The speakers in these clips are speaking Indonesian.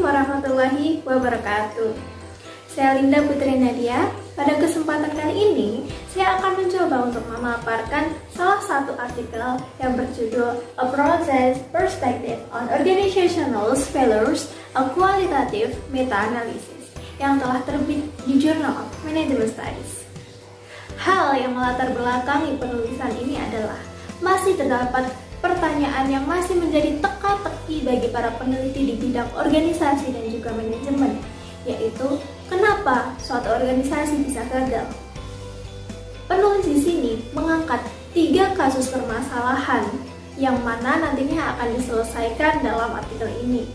warahmatullahi wabarakatuh. Saya Linda Putri Nadia. Pada kesempatan kali ini, saya akan mencoba untuk memaparkan salah satu artikel yang berjudul A Process Perspective on Organizational Failures, a Qualitative Meta-Analysis yang telah terbit di Journal of Management Studies. Hal yang melatar belakangi penulisan ini adalah masih terdapat pertanyaan yang masih menjadi teka-teki bagi para peneliti di bidang organisasi dan juga manajemen, yaitu kenapa suatu organisasi bisa gagal. Penulis di sini mengangkat 3 kasus permasalahan yang mana nantinya akan diselesaikan dalam artikel ini.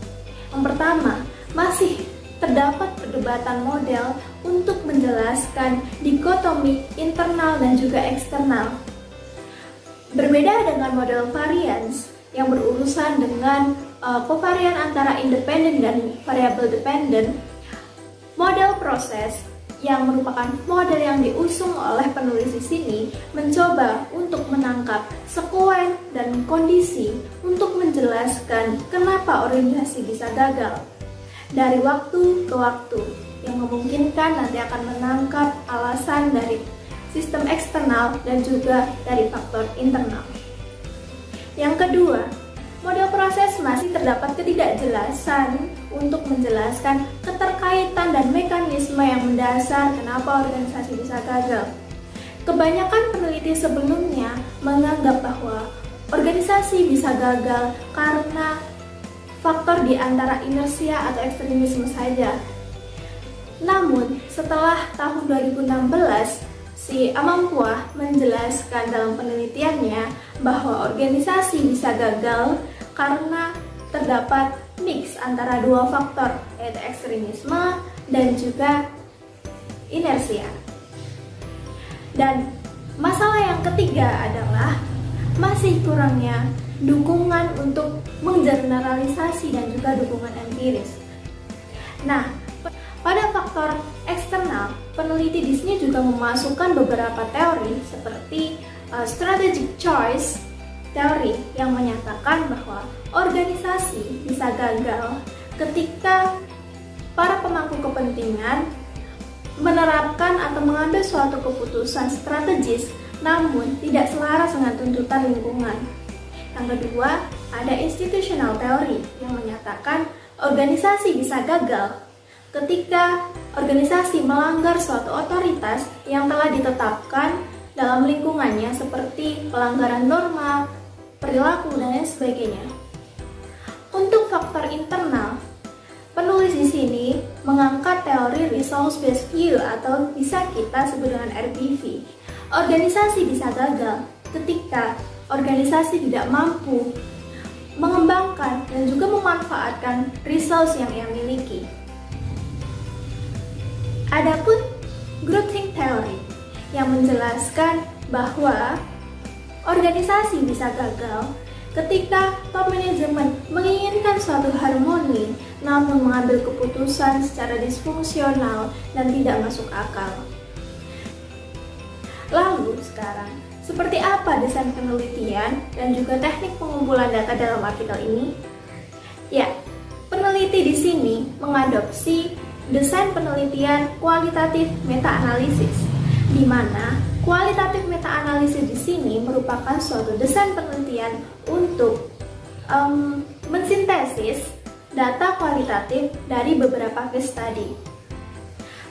Yang pertama, masih terdapat perdebatan model untuk menjelaskan dikotomi internal dan juga eksternal. Berbeda dengan model variance yang berurusan dengan kovarian antara independen dan variabel dependent, model proses yang merupakan model yang diusung oleh penulis di sini mencoba untuk menangkap sekuen dan kondisi untuk menjelaskan kenapa organisasi bisa gagal dari waktu ke waktu, yang memungkinkan nanti akan menangkap alasan dari sistem eksternal dan juga dari faktor internal. Yang kedua, model proses masih terdapat ketidakjelasan untuk menjelaskan keterkaitan dan mekanisme yang mendasar kenapa organisasi bisa gagal. Kebanyakan peneliti sebelumnya menganggap bahwa organisasi bisa gagal karena faktor di antara inersia atau ekstremisme saja. Namun, setelah tahun 2016, si Amampuah menjelaskan dalam penelitiannya bahwa organisasi bisa gagal karena terdapat mix antara 2 faktor, yaitu ekstremisme dan juga inersia. Dan masalah yang ketiga adalah masih kurangnya dukungan untuk menggeneralisasi dan juga dukungan empiris. Nah, pada faktor eksternal, peneliti di sini juga memasukkan beberapa teori seperti strategic choice teori yang menyatakan bahwa organisasi bisa gagal ketika para pemangku kepentingan menerapkan atau mengambil suatu keputusan strategis namun tidak selaras dengan tuntutan lingkungan. Yang kedua, ada institutional teori yang menyatakan organisasi bisa gagal ketika organisasi melanggar suatu otoritas yang telah ditetapkan dalam lingkungannya seperti pelanggaran norma, perilaku, dan lain sebagainya. Untuk faktor internal, penulis di sini mengangkat teori results-based view atau bisa kita sebut dengan RBV. Organisasi bisa gagal ketika organisasi tidak mampu mengembangkan dan juga memanfaatkan results yang ia miliki. Adapun groupthink theory yang menjelaskan bahwa organisasi bisa gagal ketika top manajemen menginginkan suatu harmoni namun mengambil keputusan secara disfungsional dan tidak masuk akal. Lalu sekarang, seperti apa desain penelitian dan juga teknik pengumpulan data dalam artikel ini? Ya, peneliti di sini mengadopsi desain penelitian kualitatif meta-analisis, di mana kualitatif meta-analisis di sini merupakan suatu desain penelitian untuk mensintesis data kualitatif dari beberapa case study.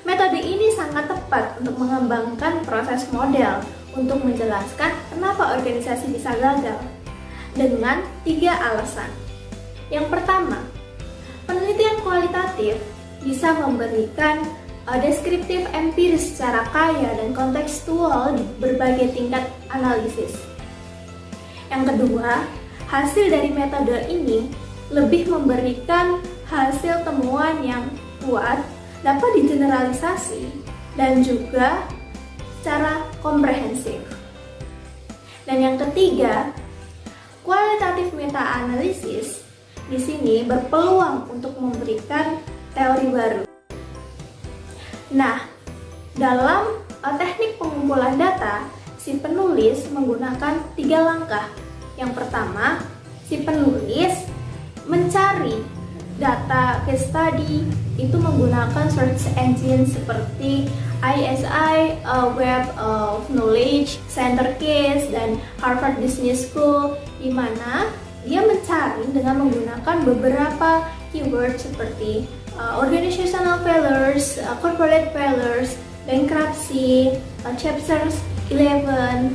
Metode ini sangat tepat untuk mengembangkan proses model untuk menjelaskan kenapa organisasi bisa gagal dengan 3 alasan. Yang pertama, penelitian kualitatif bisa memberikan deskriptif empiris secara kaya dan kontekstual di berbagai tingkat analisis. Yang kedua, hasil dari metode ini lebih memberikan hasil temuan yang kuat, dapat digeneralisasi, dan juga secara komprehensif. Dan yang ketiga, kualitatif meta-analisis di sini berpeluang untuk memberikan teori baru. Nah, dalam teknik pengumpulan data, si penulis menggunakan 3 langkah. Yang pertama, si penulis mencari data case study itu menggunakan search engine seperti ISI, Web of Knowledge, Centercase, dan Harvard Business School, di mana dia mencari dengan menggunakan beberapa keyword seperti organizational failures, corporate failures, bankruptcy, chapter 11,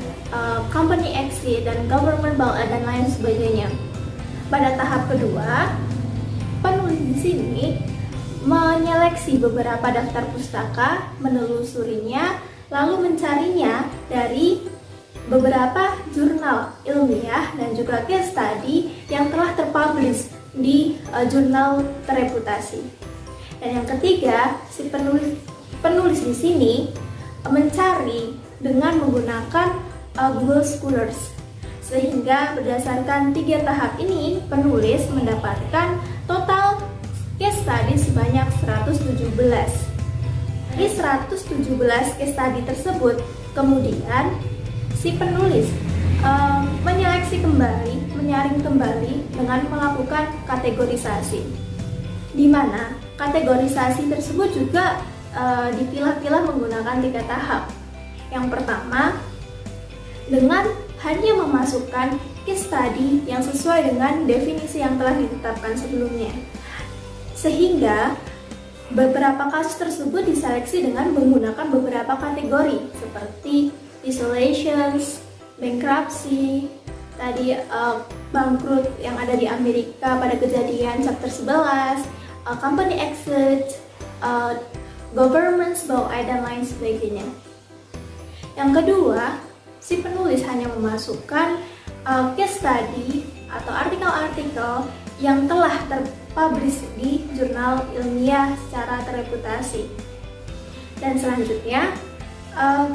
company exit, dan government bailout, dan lain sebagainya. Pada tahap kedua, penulis di sini menyeleksi beberapa daftar pustaka, menelusurinya, lalu mencarinya dari beberapa jurnal ilmiah dan juga case study yang telah terpublish di jurnal terreputasi. Dan yang ketiga, si penulis di sini mencari dengan menggunakan Google Scholars, sehingga berdasarkan 3 tahap ini penulis mendapatkan total case study sebanyak 117. Dari 117 case study tersebut, kemudian si penulis menyeleksi kembali, menyaring kembali dengan melakukan kategorisasi, di mana kategorisasi tersebut juga dipilah-pilah menggunakan 3 tahap. Yang pertama, dengan hanya memasukkan case study yang sesuai dengan definisi yang telah ditetapkan sebelumnya, sehingga beberapa kasus tersebut diseleksi dengan menggunakan beberapa kategori seperti isolations, bankruptcy, tadi bangkrut yang ada di Amerika pada kejadian chapter 11, company exit, government's bailout, dan lain sebagainya. Yang kedua, si penulis hanya memasukkan case study atau artikel-artikel yang telah terpublish di jurnal ilmiah secara terreputasi. Dan selanjutnya,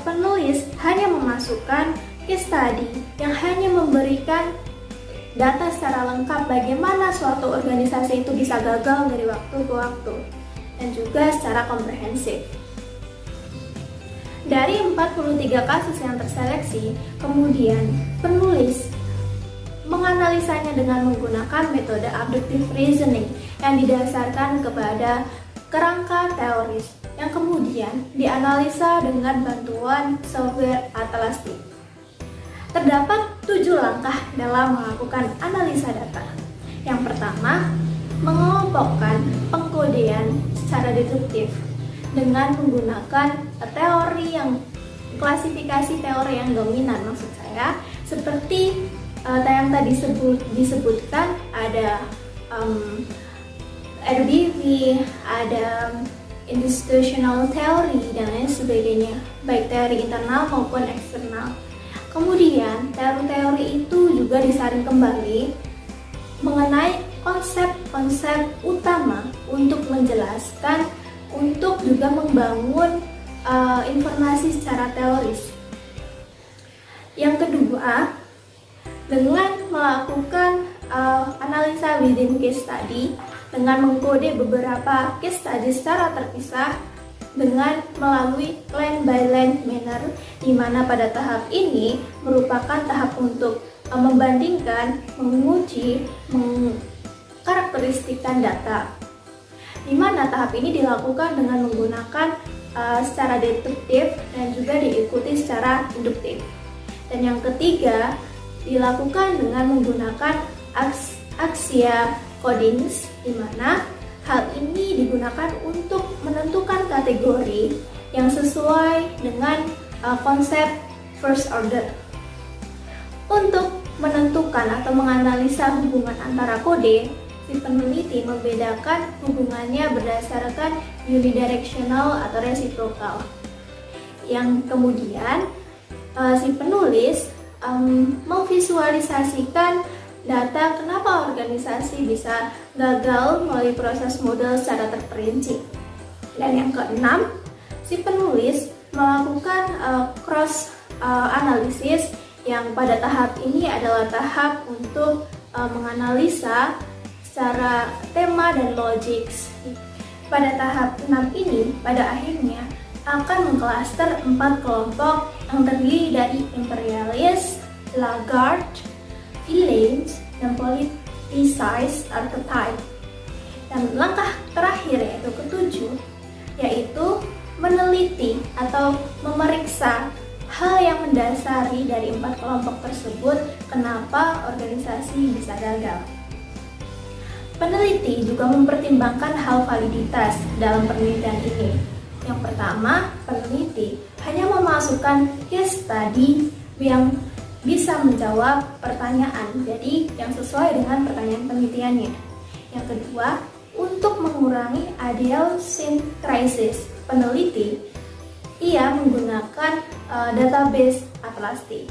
penulis hanya memasukkan case study yang hanya memberikan data secara lengkap bagaimana suatu organisasi itu bisa gagal dari waktu ke waktu, dan juga secara komprehensif. Dari 43 kasus yang terseleksi, kemudian penulis menganalisanya dengan menggunakan metode abductive reasoning yang didasarkan kepada kerangka teoris yang kemudian dianalisa dengan bantuan software Atlastic. Terdapat 7 langkah dalam melakukan analisa data. Yang pertama, mengelompokkan pengkodean secara deduktif dengan menggunakan teori yang klasifikasi teori yang dominan, maksud saya seperti yang tadi disebutkan, ada RBV, ada institutional theory, dan lain sebagainya, baik teori internal maupun eksternal. Kemudian teori-teori itu juga disaring kembali mengenai konsep-konsep utama untuk menjelaskan, untuk juga membangun informasi secara teoris. Yang kedua, dengan melakukan analisa within case study, dengan mengkode beberapa case study secara terpisah dengan melalui line by line manner, di mana pada tahap ini merupakan tahap untuk membandingkan, menguji, mengkarakteristikkan data, di mana tahap ini dilakukan dengan menggunakan secara deduktif dan juga diikuti secara induktif. Dan yang ketiga, dilakukan dengan menggunakan Axia codings, di mana hal ini digunakan untuk menentukan kategori yang sesuai dengan konsep first order. Untuk menentukan atau menganalisa hubungan antara kode, si peneliti membedakan hubungannya berdasarkan unidirectional atau reciprocal. Yang kemudian si penulis memvisualisasikan data kenapa organisasi bisa gagal melalui proses model secara terperinci. Dan yang keenam, si penulis melakukan cross analisis yang pada tahap ini adalah tahap untuk menganalisa secara tema dan logik. Pada tahap 6 ini, pada akhirnya akan mengklaster 4 kelompok yang terdiri dari imperialis, laggard, villains, dan politicized archetype. Dan Dan langkah terakhir yaitu ketujuh, yaitu meneliti atau memeriksa hal yang mendasari dari 4 kelompok tersebut kenapa organisasi bisa gagal. Peneliti juga mempertimbangkan hal validitas dalam penelitian ini. Yang pertama, peneliti hanya memasukkan case study yang bisa menjawab pertanyaan, jadi yang sesuai dengan pertanyaan penelitiannya. Yang kedua, untuk mengurangi ideal scene crisis, peneliti ia menggunakan database atlastik.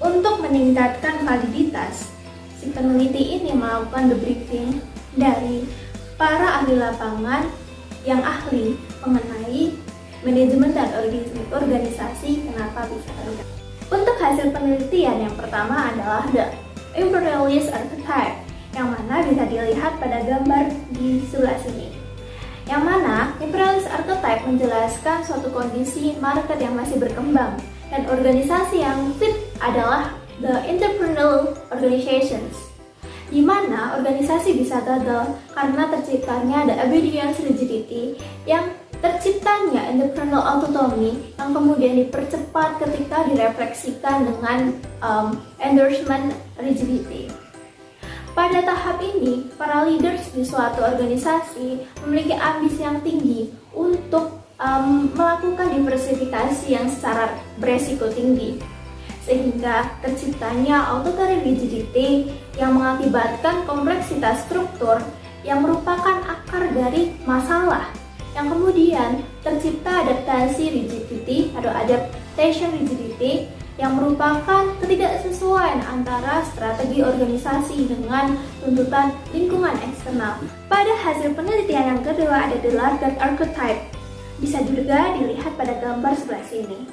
Untuk meningkatkan validitas, si peneliti ini melakukan debriefing dari para ahli lapangan yang ahli mengenai manajemen dan organisasi kenapa bisa gagal. Untuk hasil penelitian yang pertama adalah the imperialist archetype, yang mana bisa dilihat pada gambar di sebelah sini. Yang mana imperialist archetype menjelaskan suatu kondisi market yang masih berkembang, dan organisasi yang fit adalah the entrepreneurial organizations, di mana organisasi bisa gagal karena terciptanya the obedience rigidity, yang terciptanya entrepreneurial autonomy yang kemudian dipercepat ketika direfleksikan dengan endorsement rigidity. Pada tahap ini, para leaders di suatu organisasi memiliki ambisi yang tinggi untuk melakukan diversifikasi yang secara beresiko tinggi, sehingga terciptanya authoritarian rigidity yang mengakibatkan kompleksitas struktur yang merupakan akar dari masalah, yang kemudian tercipta adaptasi rigidity atau adaptation rigidity yang merupakan ketidaksesuaian antara strategi organisasi dengan tuntutan lingkungan eksternal. Pada hasil penelitian yang kedua ada the Lagarde archetype, bisa juga dilihat pada gambar sebelah sini.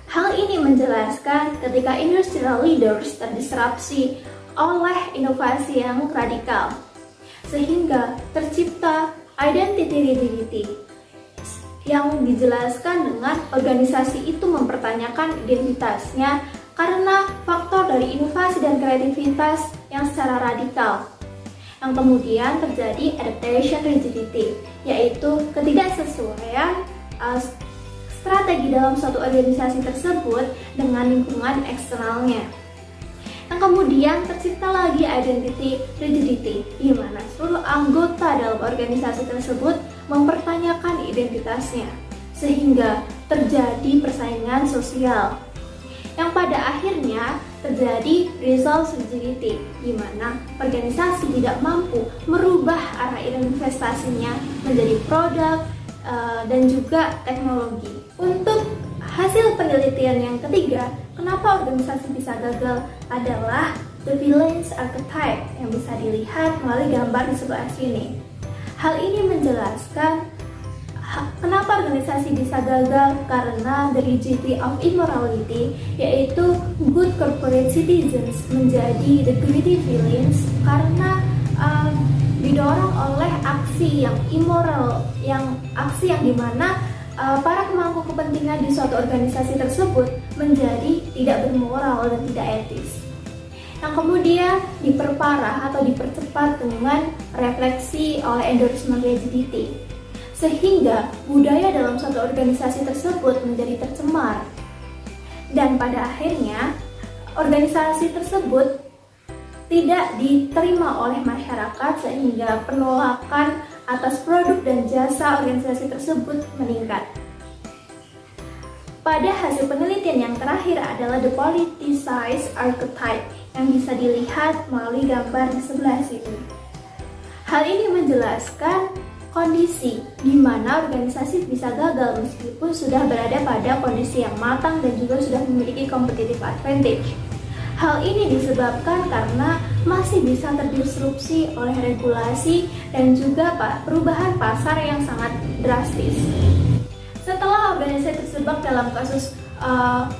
Hal ini menjelaskan ketika industrial leaders terdisrupsi oleh inovasi yang radikal, sehingga tercipta identity rigidity yang dijelaskan dengan organisasi itu mempertanyakan identitasnya karena faktor dari inovasi dan kreativitas yang secara radikal. Yang kemudian terjadi adaptation rigidity, yaitu ketidaksesuaian strategi dalam suatu organisasi tersebut dengan lingkungan eksternalnya. Yang kemudian tercipta lagi identity rigidity, di mana seluruh anggota dalam organisasi tersebut mempertanyakan identitasnya, sehingga terjadi persaingan sosial. Yang pada akhirnya terjadi results rigidity, di mana organisasi tidak mampu merubah arah investasinya menjadi produk dan juga teknologi. Untuk hasil penelitian yang ketiga, kenapa organisasi bisa gagal adalah the villains archetype yang bisa dilihat melalui gambar di sebelah sini. Hal ini menjelaskan kenapa organisasi bisa gagal karena the rigidity of immorality, yaitu good corporate citizens menjadi the greedy villains karena didorong oleh aksi yang immoral, yang aksi yang dimana para pemangku kepentingan di suatu organisasi tersebut menjadi tidak bermoral dan tidak etis, yang kemudian diperparah atau dipercepat dengan refleksi oleh endorsement rigidity, sehingga budaya dalam suatu organisasi tersebut menjadi tercemar, dan pada akhirnya organisasi tersebut tidak diterima oleh masyarakat, sehingga penolakan atas produk dan jasa organisasi tersebut meningkat. Pada hasil penelitian yang terakhir adalah the politicized archetype yang bisa dilihat melalui gambar di sebelah sini. Hal ini menjelaskan kondisi di mana organisasi bisa gagal meskipun sudah berada pada kondisi yang matang dan juga sudah memiliki competitive advantage. Hal ini disebabkan karena masih bisa terdisrupsi oleh regulasi dan juga perubahan pasar yang sangat drastis. Setelah organisasi terjebak dalam kasus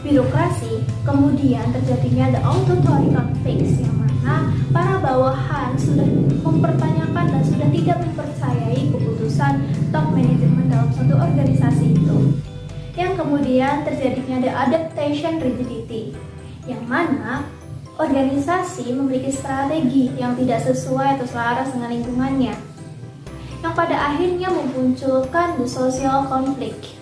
birokrasi, kemudian terjadinya the auditory conflicts, yang mana para bawahan sudah mempertanyakan dan sudah tidak mempercayai keputusan top manajemen dalam suatu organisasi itu. Yang kemudian terjadinya the adaptation rigidity, yang mana organisasi memiliki strategi yang tidak sesuai atau selaras dengan lingkungannya, yang pada akhirnya memunculkan the social conflict,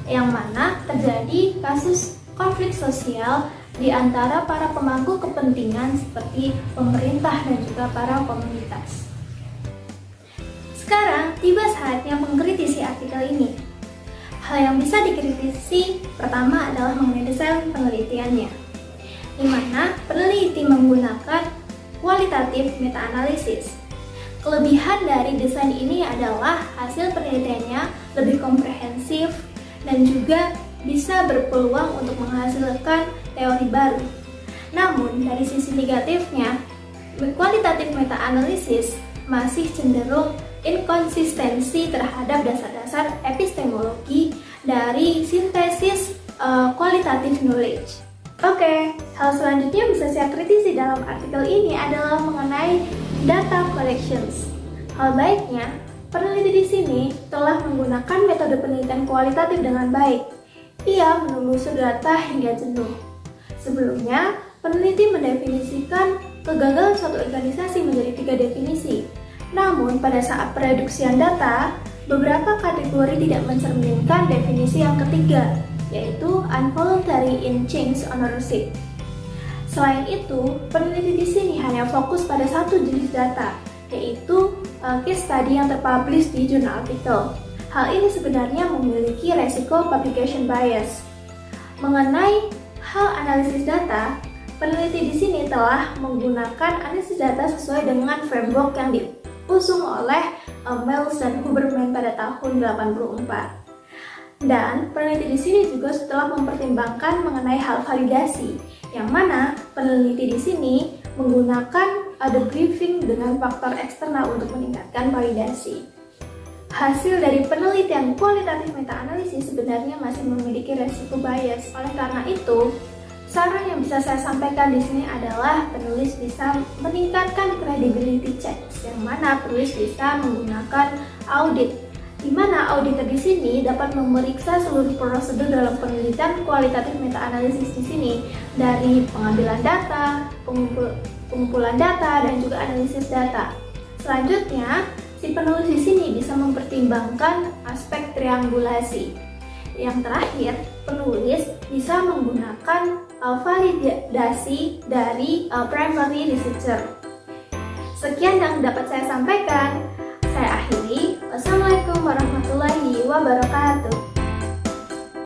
yang mana terjadi kasus konflik sosial di antara para pemangku kepentingan seperti pemerintah dan juga para komunitas. Sekarang tiba saatnya mengkritisi artikel ini. Hal yang bisa dikritisi pertama adalah mengenai desain penelitiannya, di mana peneliti menggunakan kualitatif meta-analisis. Kelebihan dari desain ini adalah hasil penelitiannya lebih komprehensif dan juga bisa berpeluang untuk menghasilkan teori baru. Namun, dari sisi negatifnya, kualitatif meta-analisis masih cenderung inkonsistensi terhadap dasar-dasar epistemologi dari sintesis kualitatif knowledge. Oke, hal selanjutnya bisa saya kritisi dalam artikel ini adalah mengenai data collections. Hal baiknya, peneliti di sini telah menggunakan metode penelitian kualitatif dengan baik. Ia menelusuri data hingga jenuh. Sebelumnya, peneliti mendefinisikan kegagalan suatu organisasi menjadi 3 definisi. Namun, pada saat pereduksian data, beberapa kategori tidak mencerminkan definisi yang ketiga, yaitu involuntary in change ownership. Selain itu, peneliti di sini hanya fokus pada satu jenis data, yaitu case study yang terpublish di jurnal artikel. Hal ini sebenarnya memiliki resiko publication bias. Mengenai hal analisis data, peneliti di sini telah menggunakan analisis data sesuai dengan framework yang diusung oleh Mills dan Huberman pada tahun 84. Dan peneliti di sini juga setelah mempertimbangkan mengenai hal validasi, yang mana peneliti di sini menggunakan debriefing dengan faktor eksternal untuk meningkatkan validasi. Hasil dari penelitian kualitatif meta-analisis sebenarnya masih memiliki resiko bias. Oleh karena itu, saran yang bisa saya sampaikan di sini adalah penulis bisa meningkatkan credibility checks, yang mana penulis bisa menggunakan audit, di mana auditor di sini dapat memeriksa seluruh prosedur dalam penelitian kualitatif meta-analisis di sini, dari pengambilan data, pengumpulan data, dan juga analisis data. Selanjutnya, si penulis di sini bisa mempertimbangkan aspek triangulasi. Yang terakhir, penulis bisa menggunakan validasi dari primary researcher. Sekian yang dapat saya sampaikan. Saya akhiri. Wassalamualaikum warahmatullahi wabarakatuh.